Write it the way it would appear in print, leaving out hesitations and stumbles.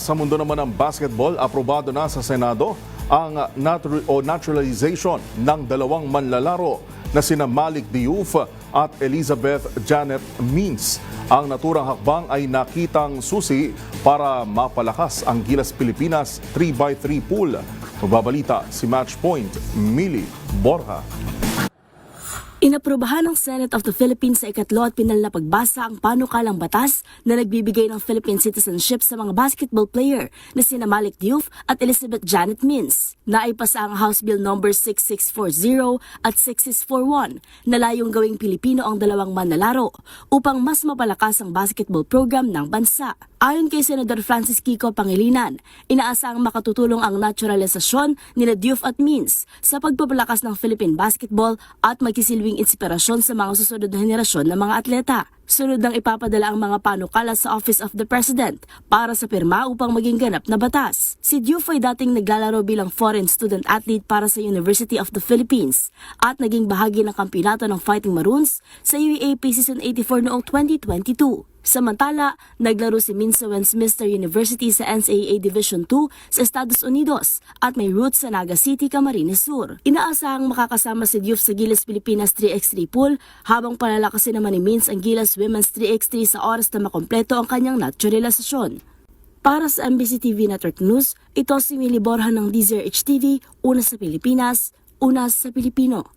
Sa mundo naman ng basketball, aprobado na sa Senado ang naturalization ng dalawang manlalaro na sina Malik Diouf at Elizabeth Janet Means. Ang naturang hakbang ay nakitang susi para mapalakas ang Gilas Pilipinas 3x3 pool. Magbabalita si Matchpoint, Millie Borja. Inaprubahan ng Senate of the Philippines sa ikatlo at pinal na pagbasa ang panukalang batas na nagbibigay ng Philippine citizenship sa mga basketball player na sina Malik Diouf at Elizabeth Janet Means. Naipasa ang House Bill No. 6640 at 6641 na layong gawing Pilipino ang dalawang manlalaro upang mas mapalakas ang basketball program ng bansa. Ayon kay Senador Francis Kiko Pangilinan, inaasahang makatutulong ang naturalisasyon nila Diouf at Means sa pagpapalakas ng Philippine basketball at magsisilbing inspirasyon sa mga susunod na henerasyon ng mga atleta. Sunod nang ipapadala ang mga panukala sa Office of the President para sa pirma upang maging ganap na batas. Si Diouf ay dating naglalaro bilang foreign student athlete para sa University of the Philippines at naging bahagi ng kampyonato ng Fighting Maroons sa UAAP Season 84 noong 2022. Samantala, naglaro si Means sa Westminster University sa NCAA Division II sa Estados Unidos at may roots sa Naga City, Camarines Sur. Inaasahang makakasama si Diouf sa Gilas Pilipinas 3x3 pool habang palalakasin naman ni Means ang Gilas Women's 3x3 sa oras na makompleto ang kanyang naturalisasyon. Para sa MBC TV Network News, ito si Millie Borja ng DZRH TV, una sa Pilipinas, una sa Pilipino.